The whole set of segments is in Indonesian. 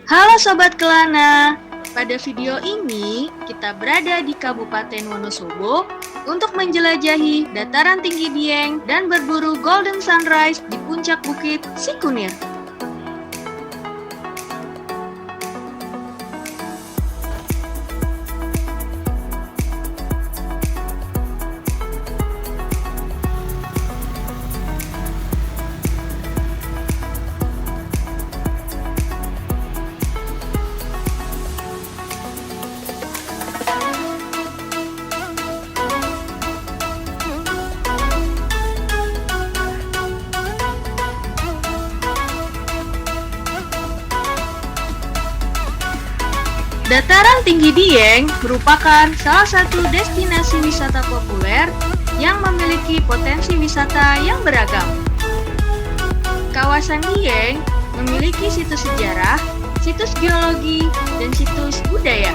Halo Sobat Kelana, pada video ini kita berada di Kabupaten Wonosobo untuk menjelajahi dataran tinggi Dieng dan berburu Golden Sunrise di puncak Bukit Sikunir. Dataran tinggi Dieng merupakan salah satu destinasi wisata populer yang memiliki potensi wisata yang beragam. Kawasan Dieng memiliki situs sejarah, situs geologi, dan situs budaya.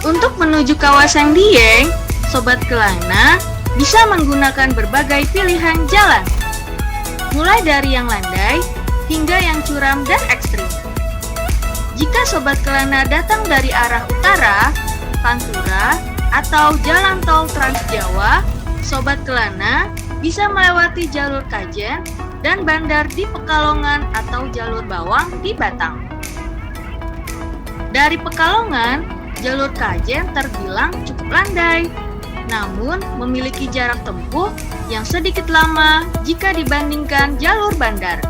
Untuk menuju kawasan Dieng, Sobat Kelana bisa menggunakan berbagai pilihan jalan, mulai dari yang landai hingga yang curam dan ekstrim. Jika Sobat Kelana datang dari arah utara, Pantura, atau Jalan Tol Trans Jawa, Sobat Kelana bisa melewati jalur Kajen dan bandar di Pekalongan atau jalur Bawang di Batang. Dari Pekalongan, jalur Kajen terbilang cukup landai, namun memiliki jarak tempuh yang sedikit lama jika dibandingkan jalur bandar.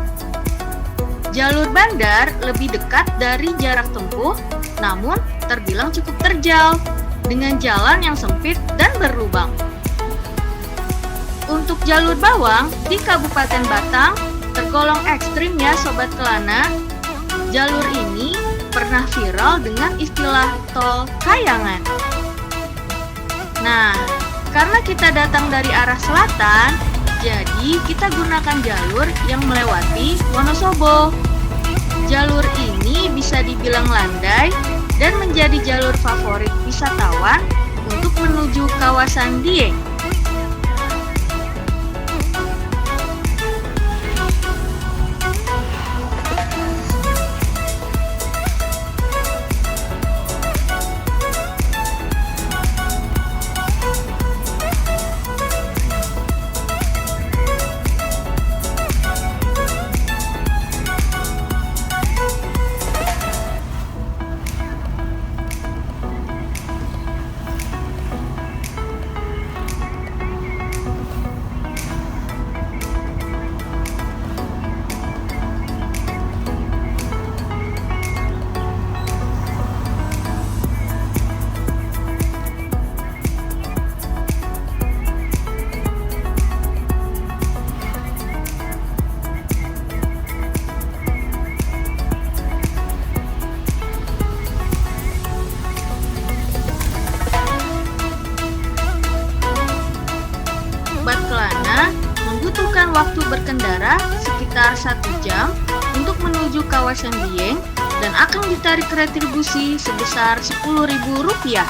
Jalur bandar lebih dekat dari jarak tempuh, namun terbilang cukup terjal, dengan jalan yang sempit dan berlubang. Untuk jalur Bawang di Kabupaten Batang tergolong ekstrim ya Sobat Kelana. Jalur ini pernah viral dengan istilah tol kayangan. Nah, karena kita datang dari arah selatan, jadi kita gunakan jalur yang melewati Wonosobo. Jalur ini bisa dibilang landai dan menjadi jalur favorit wisatawan untuk menuju kawasan Dieng. Sobat Kelana membutuhkan waktu berkendara sekitar 1 jam untuk menuju kawasan Dieng dan akan ditarik retribusi sebesar Rp10.000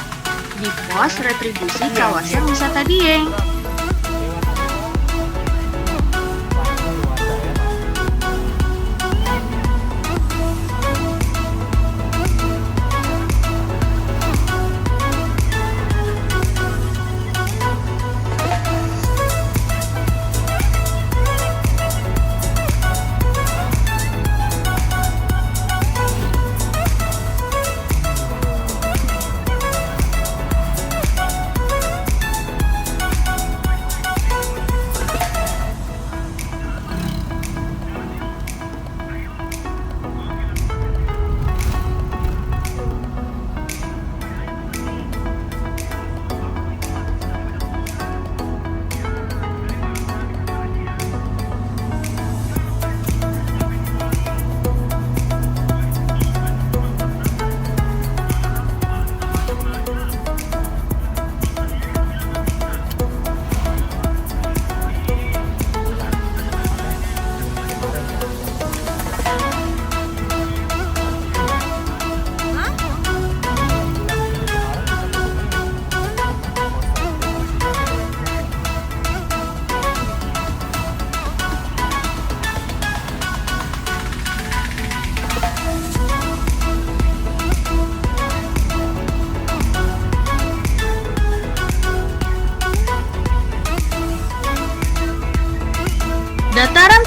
di pos retribusi kawasan wisata Dieng.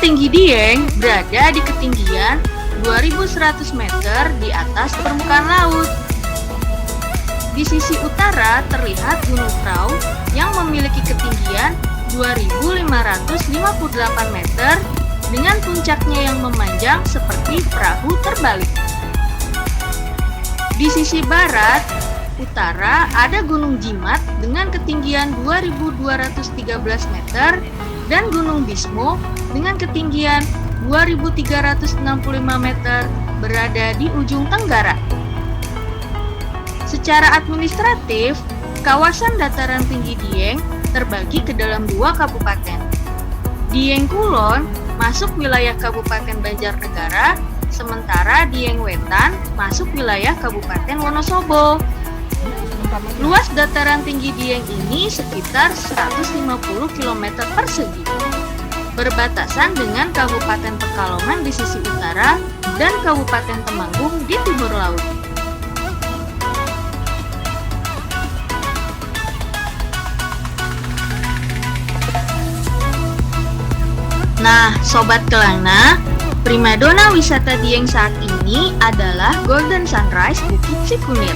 tinggi Dieng berada di ketinggian 2.100 meter di atas permukaan laut. Di sisi utara terlihat Gunung Prau yang memiliki ketinggian 2.558 meter dengan puncaknya yang memanjang seperti perahu terbalik. Di sisi barat, utara ada Gunung Jimat dengan ketinggian 2.213 meter dan Gunung Bismo dengan ketinggian 2.365 meter berada di ujung tenggara. Secara administratif, kawasan dataran tinggi Dieng terbagi ke dalam 2 kabupaten. Dieng Kulon masuk wilayah Kabupaten Banjarnegara, sementara Dieng Wetan masuk wilayah Kabupaten Wonosobo. Luas dataran tinggi Dieng ini sekitar 150 km persegi. Berbatasan dengan Kabupaten Pekalongan di sisi utara dan Kabupaten Temanggung di timur laut. Nah, Sobat Kelana, primadona wisata Dieng saat ini adalah Golden Sunrise Bukit Cikunir.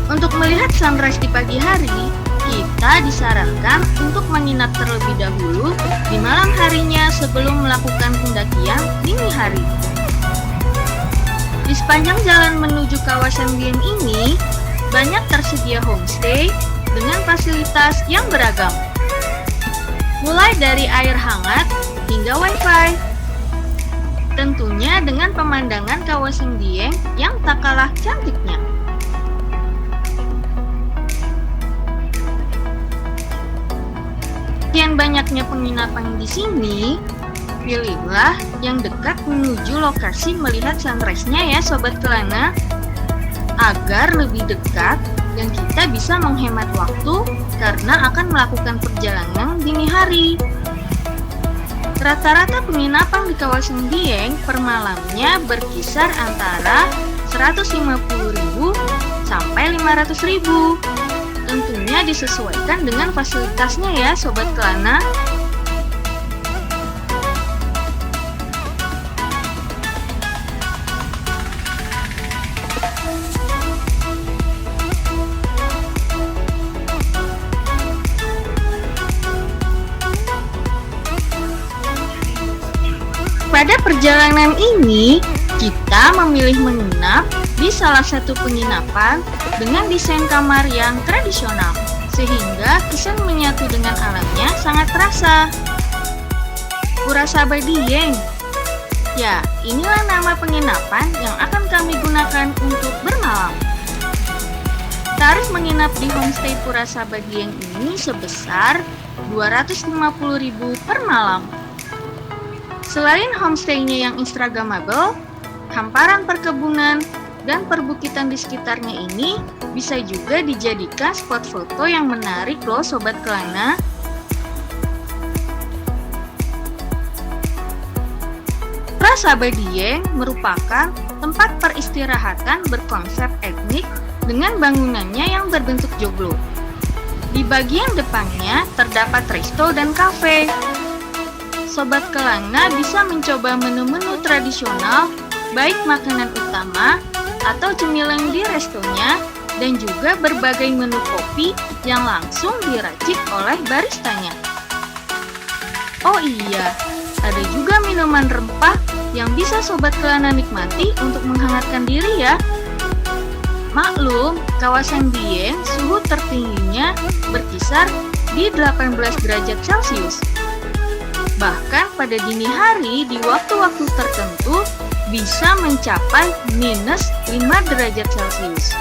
Untuk melihat sunrise di pagi hari, kita disarankan untuk menginap terlebih dahulu di malam harinya sebelum melakukan pendakian dini hari. Di sepanjang jalan menuju kawasan Dieng ini, banyak tersedia homestay dengan fasilitas yang beragam. Mulai dari air hangat hingga wifi. Tentunya dengan pemandangan kawasan Dieng yang tak kalah cantiknya. Sekian banyaknya penginapan di sini, pilihlah yang dekat menuju lokasi melihat sunrise-nya ya Sobat Kelana, agar lebih dekat dan kita bisa menghemat waktu karena akan melakukan perjalanan dini hari. Rata-rata penginapan di kawasan Dieng per malamnya berkisar antara 150.000 sampai 500.000. Tentunya disesuaikan dengan fasilitasnya ya Sobat Kelana. Pada perjalanan ini, kita memilih menginap di salah satu penginapan dengan desain kamar yang tradisional, sehingga kesan menyatu dengan alamnya sangat terasa. Purasaba Dieng. Ya, inilah nama penginapan yang akan kami gunakan untuk bermalam. Tarif menginap di homestay Purasaba Dieng ini sebesar 250.000 per malam. Selain homestay-nya yang instagramable, hamparan perkebunan dan perbukitan di sekitarnya ini bisa juga dijadikan spot foto yang menarik loh Sobat Kelana. Purasaba Dieng merupakan tempat peristirahatan berkonsep etnik dengan bangunannya yang berbentuk joglo. Di bagian depannya terdapat resto dan kafe. Sobat Kelana bisa mencoba menu-menu tradisional, baik makanan utama atau cemilan di restonya, dan juga berbagai menu kopi yang langsung diracik oleh baristanya. Oh iya, ada juga minuman rempah yang bisa Sobat Kelana nikmati untuk menghangatkan diri ya. Maklum, kawasan Dieng suhu tertingginya berkisar di 18 derajat Celcius. Bahkan pada dini hari di waktu-waktu tertentu bisa mencapai minus 5 derajat Celcius.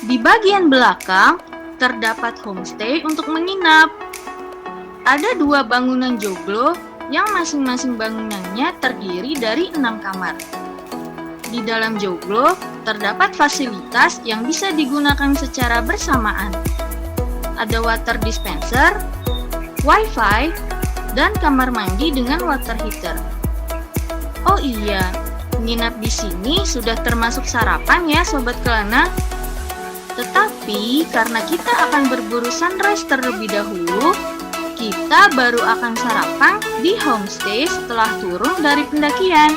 Di bagian belakang, terdapat homestay untuk menginap. Ada 2 bangunan joglo yang masing-masing bangunannya terdiri dari 6 kamar. Di dalam joglo, terdapat fasilitas yang bisa digunakan secara bersamaan. Ada water dispenser, wifi, dan kamar mandi dengan water heater. Oh iya, menginap di sini sudah termasuk sarapan ya Sobat Kelana. Tetapi karena kita akan berburu sunrise terlebih dahulu, kita baru akan sarapan di homestay setelah turun dari pendakian.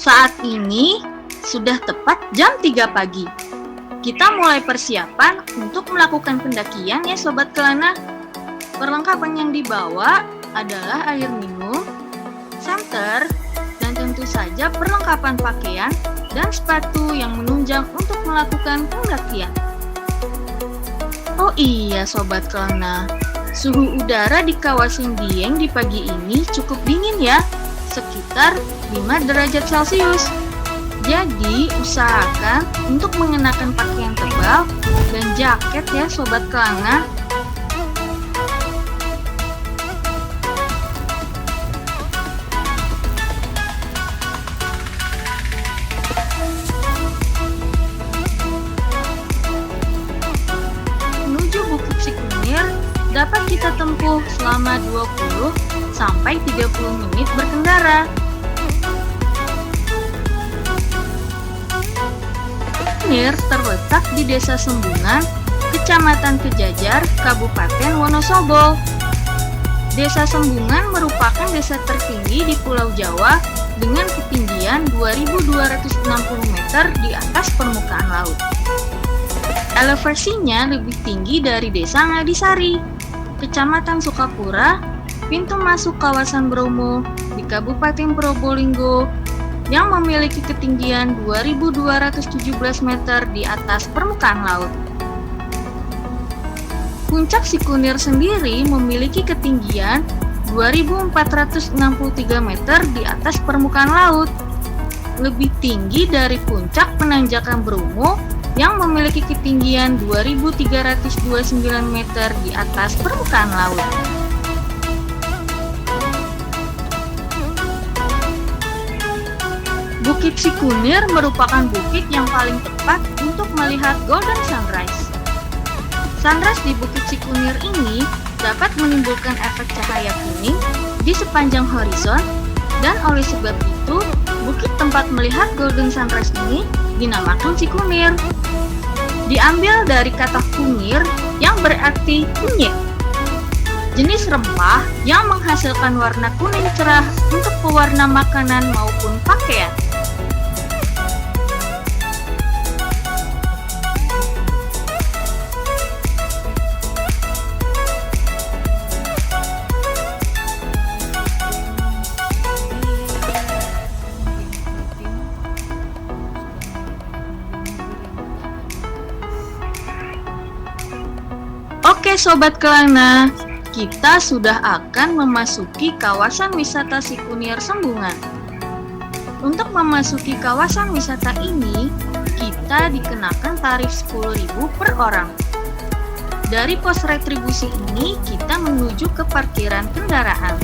Saat ini sudah tepat jam 3 pagi. Kita mulai persiapan untuk melakukan pendakian ya Sobat Kelana. Perlengkapan yang dibawa adalah air minum, senter, dan tentu saja perlengkapan pakaian dan sepatu yang menunjang untuk melakukan pendakian. Oh iya Sobat Kelana, suhu udara di kawasan Dieng di pagi ini cukup dingin ya, sekitar 5 derajat Celcius. Jadi usahakan untuk mengenakan pakaian tebal dan jaket ya Sobat Kelana. Menuju Bukit Cikunir dapat kita tempuh selama 20 sampai 30 menit berkendara. Cikunir terletak di Desa Sembungan, Kecamatan Kejajar, Kabupaten Wonosobo. Desa Sembungan merupakan desa tertinggi di Pulau Jawa dengan ketinggian 2.260 meter di atas permukaan laut. Elevasinya lebih tinggi dari Desa Ngadisari, Kecamatan Sukapura, pintu masuk kawasan Bromo di Kabupaten Probolinggo yang memiliki ketinggian 2.217 meter di atas permukaan laut. Puncak Cikunir sendiri memiliki ketinggian 2.463 meter di atas permukaan laut, lebih tinggi dari puncak penanjakan Bromo yang memiliki ketinggian 2.329 meter di atas permukaan laut. Bukit Cikunir merupakan bukit yang paling tepat untuk melihat golden sunrise. Sunrise di Bukit Cikunir ini dapat menimbulkan efek cahaya kuning di sepanjang horizon, dan oleh sebab itu, bukit tempat melihat golden sunrise ini dinamakan Cikunir. Diambil dari kata kunir yang berarti kunyit, jenis rempah yang menghasilkan warna kuning cerah untuk pewarna makanan maupun pakaian. Oke Sobat Kelana, kita sudah akan memasuki kawasan wisata Cikunir Sembungan. Untuk memasuki kawasan wisata ini, kita dikenakan tarif 10.000 per orang. Dari pos retribusi ini, kita menuju ke parkiran kendaraan.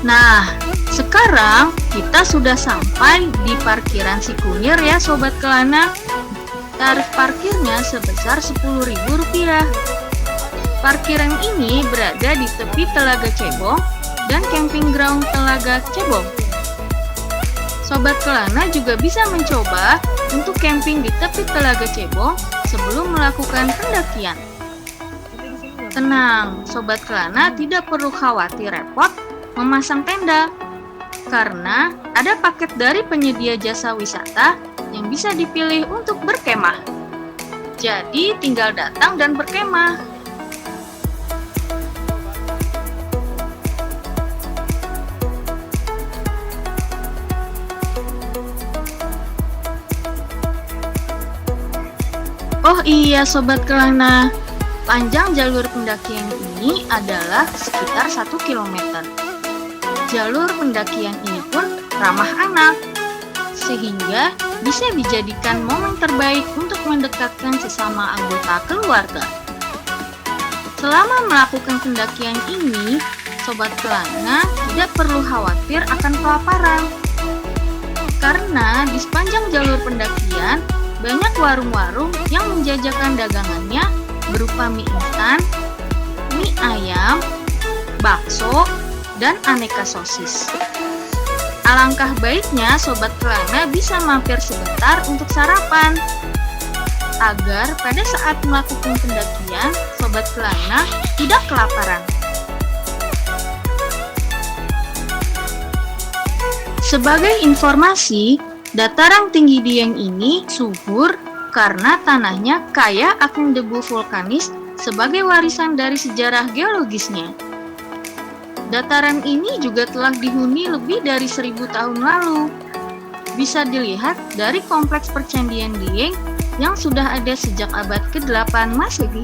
Nah, sekarang kita sudah sampai di parkiran Cikunir ya Sobat Kelana. Tarif parkirnya sebesar Rp10.000. Parkiran ini berada di tepi Telaga Cebong dan camping ground Telaga Cebong. Sobat Kelana juga bisa mencoba untuk camping di tepi Telaga Cebong sebelum melakukan pendakian. Tenang, Sobat Kelana tidak perlu khawatir repot memasang tenda, karena ada paket dari penyedia jasa wisata yang bisa dipilih untuk berkemah. Jadi tinggal datang dan berkemah. Oh iya Sobat Kelana, panjang jalur pendakian ini adalah sekitar 1 km. Jalur pendakian ini pun ramah anak, sehingga bisa dijadikan momen terbaik untuk mendekatkan sesama anggota keluarga. Selama melakukan pendakian ini, Sobat Kelana tidak perlu khawatir akan kelaparan. Karena di sepanjang jalur pendakian, banyak warung-warung yang menjajakan dagangannya berupa mie instan, mie ayam, bakso, dan aneka sosis. Alangkah baiknya Sobat Kelana bisa mampir sebentar untuk sarapan, agar pada saat melakukan pendakian, Sobat Kelana tidak kelaparan. Sebagai informasi, dataran tinggi Dieng ini subur karena tanahnya kaya akan debu vulkanis sebagai warisan dari sejarah geologisnya. Dataran ini juga telah dihuni lebih dari 1000 tahun lalu. Bisa dilihat dari kompleks percandaian Dieng yang sudah ada sejak abad ke-8 Masehi.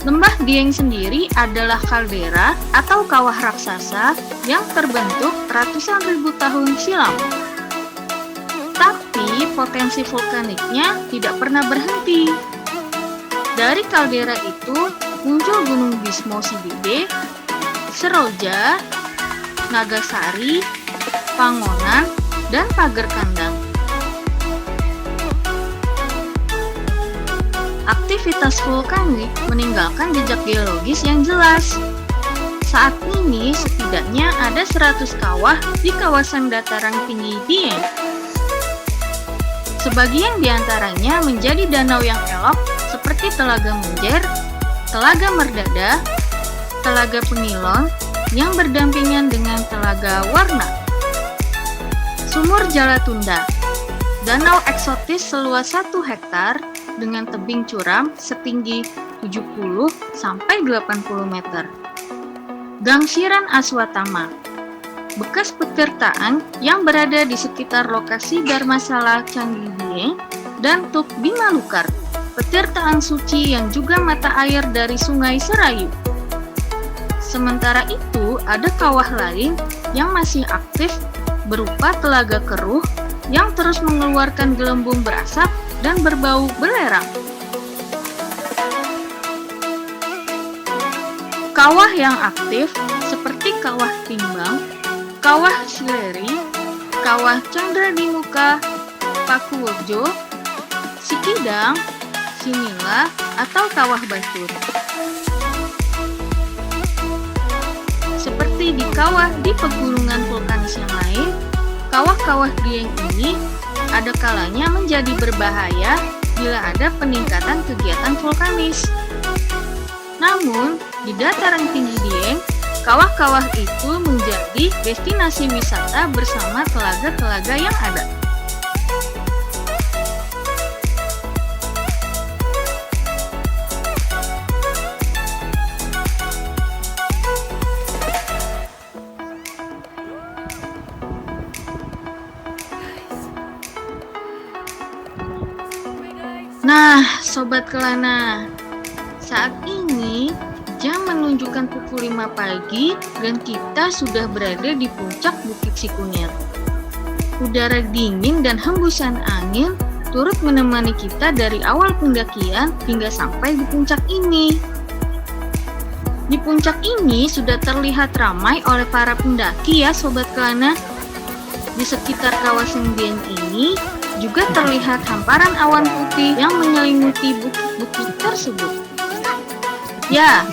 Lembah Dieng sendiri adalah kaldera atau kawah raksasa yang terbentuk ratusan ribu tahun silam. Tapi potensi vulkaniknya tidak pernah berhenti. Dari kaldera itu muncul Gunung Bismo Sidide, Seroja, Nagasari, Pangonan, dan Pager Kandang. Aktivitas vulkanik meninggalkan jejak geologis yang jelas. Saat ini setidaknya ada 100 kawah di kawasan dataran tinggi Dieng. Sebagian diantaranya menjadi danau yang elok seperti Telaga Menjer, Telaga Merdada, Telaga Penilon yang berdampingan dengan Telaga Warna. Sumur Jalatunda, danau eksotis seluas 1 hektar dengan tebing curam setinggi 70-80 meter. Gangsiran Aswatama, bekas petirtaan yang berada di sekitar lokasi Dharmasala Candi Dieng dan Tuk Bimalukar, petirtaan suci yang juga mata air dari Sungai Serayu. Sementara itu, ada kawah lain yang masih aktif berupa Telaga Keruh yang terus mengeluarkan gelembung berasap dan berbau belerang. Kawah yang aktif seperti Kawah Timbang, Kawah Sileri, Kawah Candra di Muka, Pakuwojo, Sikidang, Sinila, atau Kawah Batur. Seperti di kawah di pegunungan vulkanis yang lain, kawah-kawah Dieng ini ada kalanya menjadi berbahaya bila ada peningkatan kegiatan vulkanis. Namun, di dataran tinggi Dieng, kawah-kawah itu menjadi destinasi wisata bersama telaga-telaga yang ada. Nah, Sobat Kelana, saat ini jam menunjukkan pukul 5 pagi dan kita sudah berada di puncak Bukit Sikunir. Udara dingin dan hembusan angin turut menemani kita dari awal pendakian hingga sampai di puncak ini. Di puncak ini sudah terlihat ramai oleh para pendaki ya Sobat Kelana. Di sekitar kawasan Dieng ini juga terlihat hamparan awan putih yang menyelimuti bukit-bukit tersebut. Ya,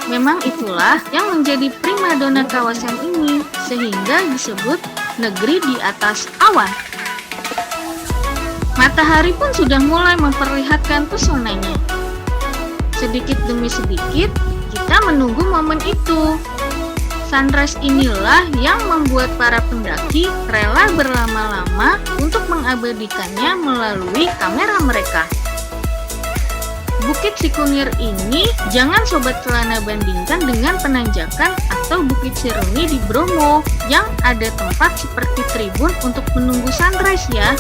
memang itulah yang menjadi primadona kawasan ini, sehingga disebut negeri di atas awan. Matahari pun sudah mulai memperlihatkan pesonanya. Sedikit demi sedikit, kita menunggu momen itu. Sunrise inilah yang membuat para pendaki rela berlama-lama untuk mengabadikannya melalui kamera mereka. Bukit Sikunir ini jangan Sobat Kelana bandingkan dengan penanjakan atau Bukit Seruni di Bromo yang ada tempat seperti tribun untuk menunggu sunrise ya.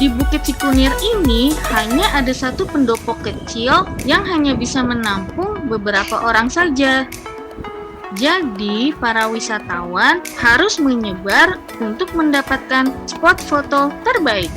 Di Bukit Sikunir ini hanya ada satu pendopo kecil yang hanya bisa menampung beberapa orang saja. Jadi, para wisatawan harus menyebar untuk mendapatkan spot foto terbaik.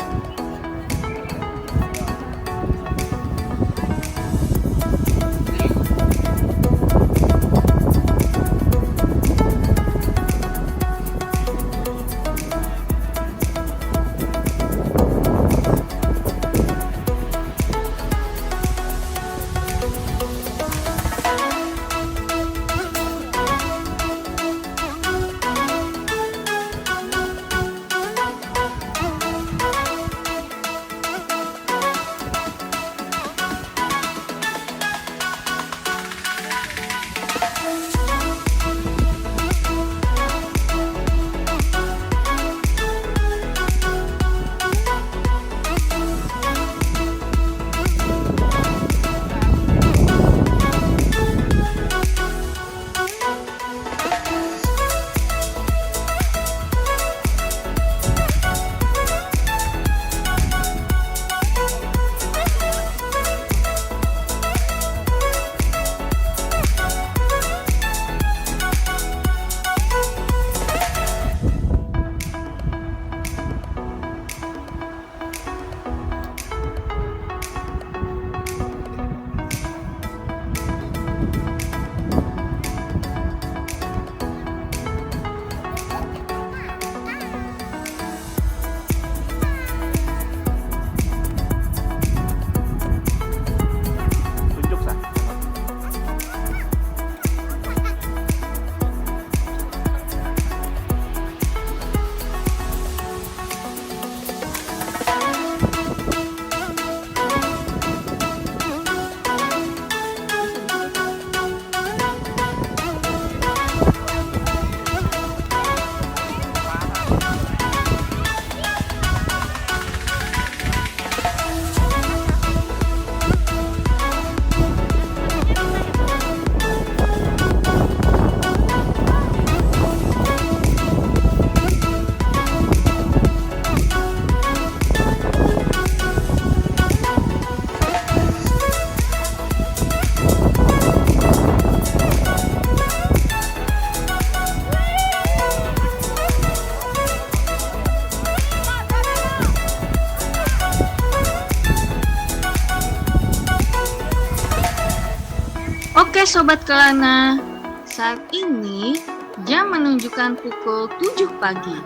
Oke Sobat Kelana, saat ini jam menunjukkan pukul 7 pagi.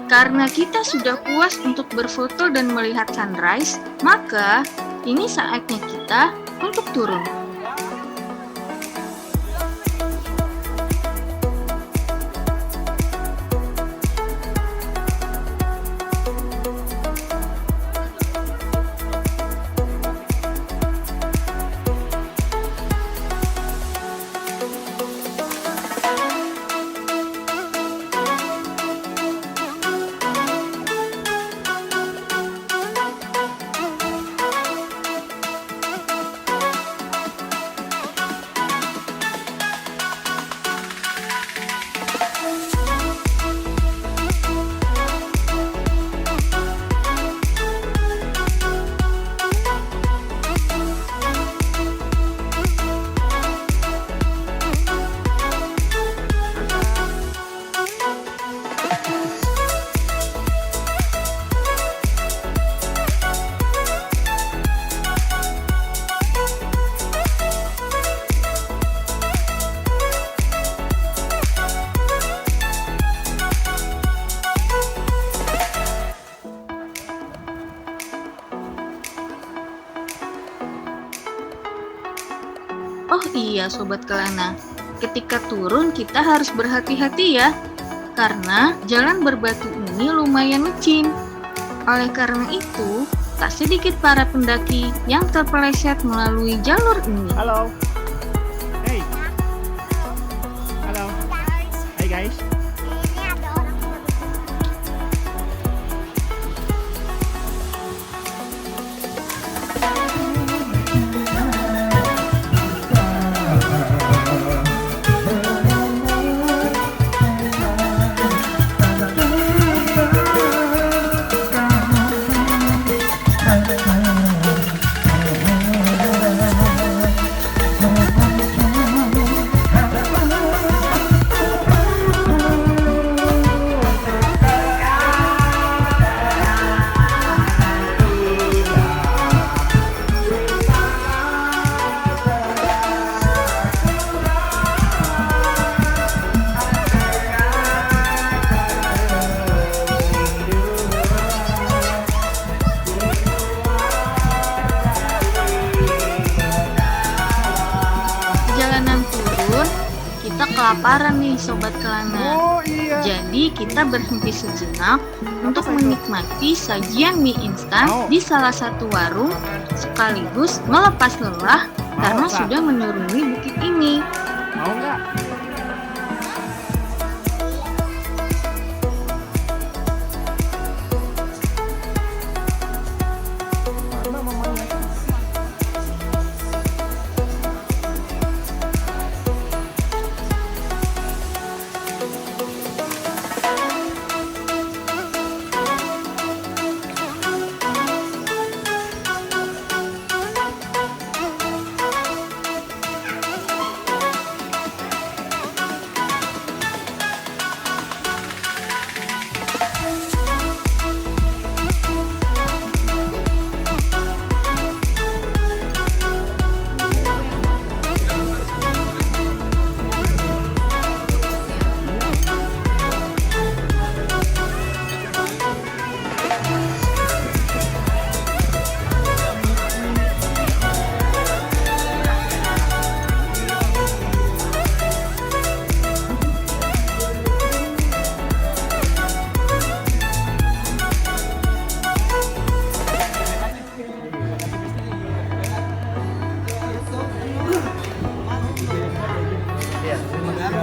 Karena kita sudah puas untuk berfoto dan melihat sunrise, maka ini saatnya kita untuk turun. Oh iya Sobat Kelana, ketika turun kita harus berhati-hati ya, karena jalan berbatu ini lumayan licin. Oleh karena itu, tak sedikit para pendaki yang terpeleset melalui jalur ini. Halo. Hey. Halo. Hai guys. Ini ada orang yang Perjalanan turun, kita kelaparan nih Sobat Kelana. Oh iya. Jadi kita berhenti sejenak untuk menikmati sajian mie instan di salah satu warung, sekaligus melepas lelah karena Kak? sudah menuruni bukit ini. Mau nggak? Mana mamanya?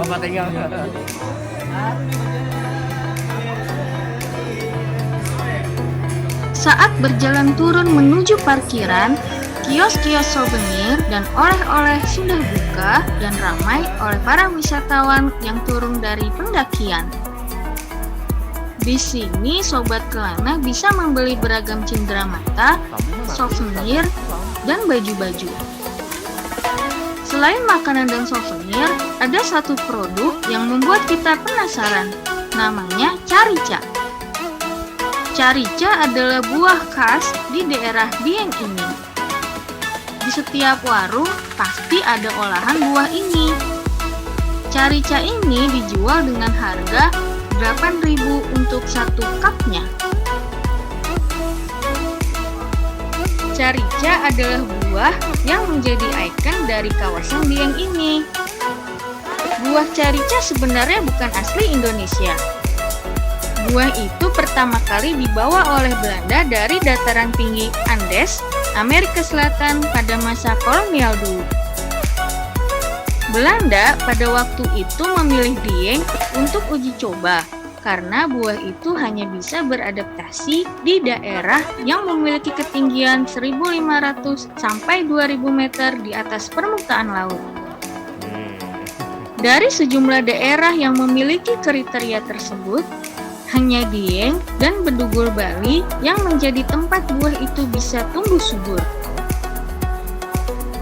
Bapak tinggal. Saat berjalan turun menuju parkiran, kios-kios souvenir dan oleh-oleh sudah buka dan ramai oleh para wisatawan yang turun dari pendakian. Di sini Sobat Kelana bisa membeli beragam cenderamata, souvenir, dan baju-baju. Selain makanan dan souvenir, ada satu produk yang membuat kita penasaran, namanya carica. Carica adalah buah khas di daerah Dieng ini. Di setiap warung pasti ada olahan buah ini. Carica ini dijual dengan harga 8.000 untuk satu cupnya. Carica adalah buah yang menjadi ikon dari kawasan Dieng ini. Buah carica sebenarnya bukan asli Indonesia. Buah itu pertama kali dibawa oleh Belanda dari dataran tinggi Andes, Amerika Selatan pada masa kolonial dulu. Belanda pada waktu itu memilih Dieng untuk uji coba karena buah itu hanya bisa beradaptasi di daerah yang memiliki ketinggian 1.500 sampai 2.000 meter di atas permukaan laut. Dari sejumlah daerah yang memiliki kriteria tersebut, hanya Dieng dan Bedugul Bali yang menjadi tempat buah itu bisa tumbuh subur.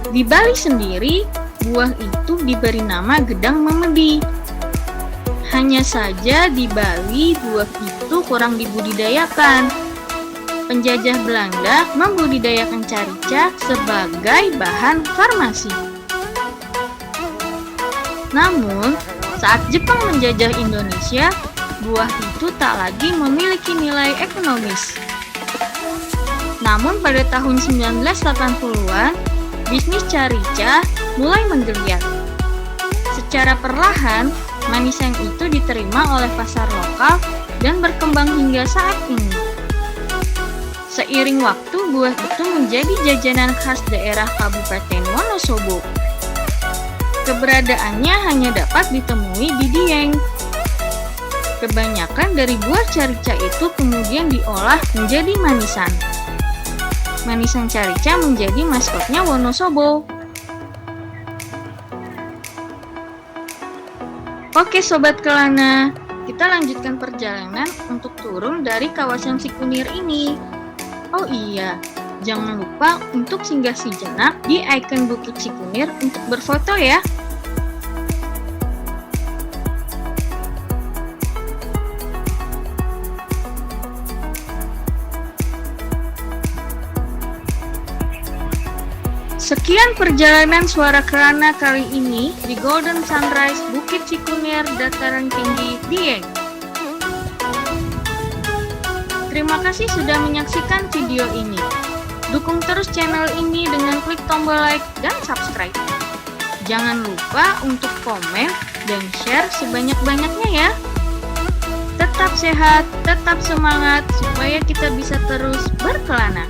Di Bali sendiri, buah itu diberi nama gedang memedi. Hanya saja di Bali buah itu kurang dibudidayakan. Penjajah Belanda membudidayakan carica sebagai bahan farmasi. Namun, saat Jepang menjajah Indonesia, buah itu tak lagi memiliki nilai ekonomis. Namun pada tahun 1980-an, bisnis carica mulai menggeliat. Secara perlahan, manisan itu diterima oleh pasar lokal dan berkembang hingga saat ini. Seiring waktu, buah itu menjadi jajanan khas daerah Kabupaten Wonosobo. Keberadaannya hanya dapat ditemui di Dieng. Kebanyakan dari buah carica itu kemudian diolah menjadi manisan. Manisan carica menjadi maskotnya Wonosobo. Oke Sobat Kelana, kita lanjutkan perjalanan untuk turun dari kawasan Cikunir ini. Oh iya, jangan lupa untuk singgah sejenak di ikon Bukit Cikunir untuk berfoto ya. Sekian perjalanan Suara Kelana kali ini di Golden Sunrise Bukit Cikunir Dataran Tinggi Dieng. Terima kasih sudah menyaksikan video ini. Dukung terus channel ini dengan klik tombol like dan subscribe. Jangan lupa untuk komen dan share sebanyak-banyaknya ya. Tetap sehat, tetap semangat supaya kita bisa terus berkelana.